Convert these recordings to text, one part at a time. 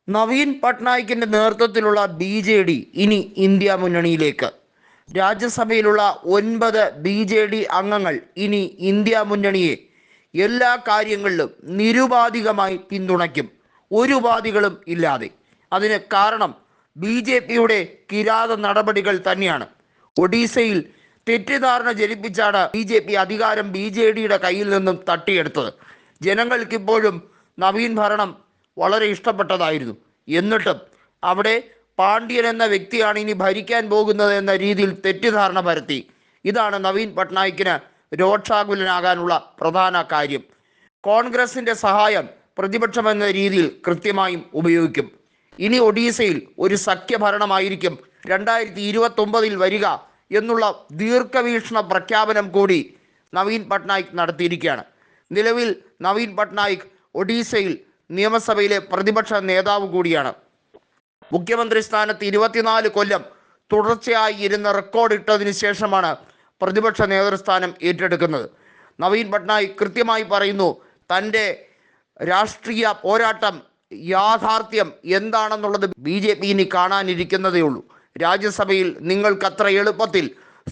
നവീൻ പട്നായിക്കിന്റെ നേതൃത്വത്തിലുള്ള BJD ഇനി India മുന്നണിയിലേക്ക്. രാജ്യസഭയിലുള്ള 9 BJD അംഗങ്ങൾ ഇനി ഇന്ത്യ മുന്നണിയെ എല്ലാ കാര്യങ്ങളിലും നിരുപാധികമായി പിന്തുണയ്ക്കും, ഒരു ഉപാധികളും ഇല്ലാതെ. അതിന് കാരണം BJPയുടെ കിരാത നടപടികൾ തന്നെയാണ്. ഒഡീസയിൽ തെറ്റിദ്ധാരണ ജനിപ്പിച്ചാണ് BJP അധികാരം BJDയുടെ കയ്യിൽ നിന്നും തട്ടിയെടുത്തത്. ജനങ്ങൾക്കിപ്പോഴും നവീൻ ഭരണം വളരെ ഇഷ്ടപ്പെട്ടതായിരുന്നു. എന്നിട്ടും അവിടെ പാണ്ഡ്യൻ എന്ന വ്യക്തിയാണ് ഇനി ഭരിക്കാൻ പോകുന്നത് എന്ന രീതിയിൽ തെറ്റിദ്ധാരണ പരത്തി. ഇതാണ് നവീൻ പട്നായിക്കിന് രോക്ഷാകുലനാകാനുള്ള പ്രധാന കാര്യം. കോൺഗ്രസിൻ്റെ സഹായം പ്രതിപക്ഷമെന്ന രീതിയിൽ കൃത്യമായും ഉപയോഗിക്കും. ഇനി ഒഡീസയിൽ ഒരു സഖ്യഭരണമായിരിക്കും 2029 വരിക എന്നുള്ള ദീർഘവീക്ഷണ പ്രഖ്യാപനം കൂടി നവീൻ പട്നായിക് നടത്തിയിരിക്കുകയാണ്. നിലവിൽ നവീൻ പട്നായിക് ഒഡീസയിൽ നിയമസഭയിലെ പ്രതിപക്ഷ നേതാവ് കൂടിയാണ്. മുഖ്യമന്ത്രി സ്ഥാനത്ത് 24 കൊല്ലം തുടർച്ചയായി ഇരുന്ന് റെക്കോർഡ് ഇട്ടതിന് ശേഷമാണ് പ്രതിപക്ഷ നേതൃസ്ഥാനം ഏറ്റെടുക്കുന്നത്. നവീൻ പട്നായിക് കൃത്യമായി പറയുന്നു, തൻ്റെ രാഷ്ട്രീയ പോരാട്ടം യാഥാർത്ഥ്യം എന്താണെന്നുള്ളത് BJP ഇനി കാണാനിരിക്കുന്നതേ ഉള്ളൂ. രാജ്യസഭയിൽ നിങ്ങൾക്കത്ര എളുപ്പത്തിൽ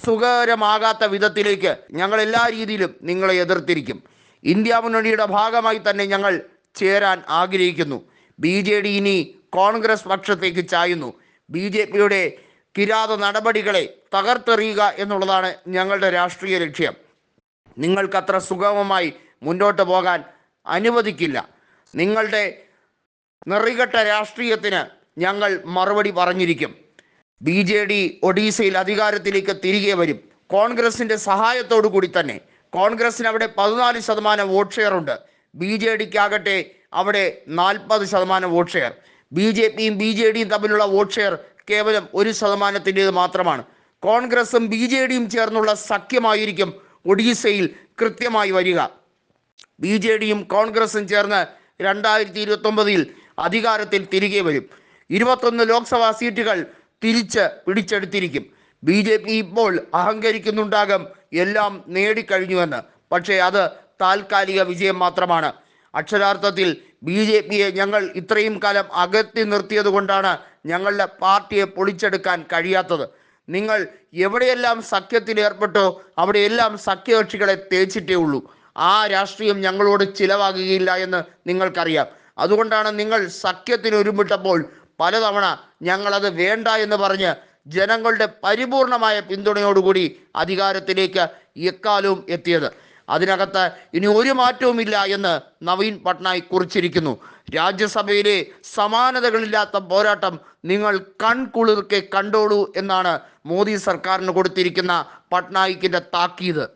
സുഖകരമാകാത്ത വിധത്തിലേക്ക് ഞങ്ങൾ എല്ലാ രീതിയിലും നിങ്ങളെ എതിർത്തിരിക്കും. ഇന്ത്യ മുന്നണിയുടെ ഭാഗമായി തന്നെ ഞങ്ങൾ ചേരാൻ ആഗ്രഹിക്കുന്നു. BJD ഇനി കോൺഗ്രസ് പക്ഷത്തേക്ക് ചായുന്നു. BJPയുടെ കിരാത നടപടികളെ തകർത്തെറിയുക എന്നുള്ളതാണ് ഞങ്ങളുടെ രാഷ്ട്രീയ ലക്ഷ്യം. നിങ്ങൾക്കത്ര സുഗമമായി മുന്നോട്ട് പോകാൻ അനുവദിക്കില്ല. നിങ്ങളുടെ നെറികെട്ട രാഷ്ട്രീയത്തിന് ഞങ്ങൾ മറുപടി പറഞ്ഞിരിക്കും. BJD ഒഡീസയിൽ അധികാരത്തിലേക്ക് തിരികെ വരും, കോൺഗ്രസിൻ്റെ സഹായത്തോടു കൂടി തന്നെ. കോൺഗ്രസിന് അവിടെ 14% വോട്ട് ഷെയർ ഉണ്ട്. BJDക്കാകട്ടെ അവിടെ 40% വോട്ട് ഷെയർ. BJPയും BJDയും തമ്മിലുള്ള വോട്ട് ഷെയർ കേവലം 1%-ൻ്റേത് മാത്രമാണ്. കോൺഗ്രസും BJDയും ചേർന്നുള്ള സഖ്യമായിരിക്കും ഒഡീസയിൽ കൃത്യമായി വരിക. BJDയും കോൺഗ്രസും ചേർന്ന് 2029 അധികാരത്തിൽ തിരികെ വരും. 21 ലോക്സഭാ സീറ്റുകൾ തിരിച്ച് പിടിച്ചെടുത്തിരിക്കും. BJP ഇപ്പോൾ അഹങ്കരിക്കുന്നുണ്ടാകും എല്ലാം നേടിക്കഴിഞ്ഞുവെന്ന്. പക്ഷേ അത് താൽക്കാലിക വിജയം മാത്രമാണ്. അക്ഷരാർത്ഥത്തിൽ BJPയെ ഞങ്ങൾ ഇത്രയും കാലം അകറ്റി നിർത്തിയത് കൊണ്ടാണ് ഞങ്ങളുടെ പാർട്ടിയെ പൊളിച്ചെടുക്കാൻ കഴിയാത്തത്. നിങ്ങൾ എവിടെയെല്ലാം സഖ്യത്തിൽ ഏർപ്പെട്ടോ അവിടെയെല്ലാം സഖ്യകക്ഷികളെ തേച്ചിട്ടേ ഉള്ളൂ. ആ രാഷ്ട്രീയം ഞങ്ങളോട് ചിലവാകുകയില്ല എന്ന് നിങ്ങൾക്കറിയാം. അതുകൊണ്ടാണ് നിങ്ങൾ സഖ്യത്തിന് ഒരുമിട്ടപ്പോൾ പലതവണ ഞങ്ങളത് വേണ്ട എന്ന് പറഞ്ഞ് ജനങ്ങളുടെ പരിപൂർണമായ പിന്തുണയോടുകൂടി അധികാരത്തിലേക്ക് എക്കാലവും എത്തിയത്. അതിനകത്ത് ഇനി ഒരു മാറ്റവുമില്ല എന്ന് നവീൻ പട്നായിക് കുറിച്ചിരിക്കുന്നു. രാജ്യസഭയിലെ സമാനതകളില്ലാത്ത പോരാട്ടം നിങ്ങൾ കൺകുളിർക്കെ കണ്ടോളൂ എന്നാണ് മോദി സർക്കാരിന് കൊടുത്തിരിക്കുന്ന പട്നായിക്കിൻ്റെ താക്കീത്.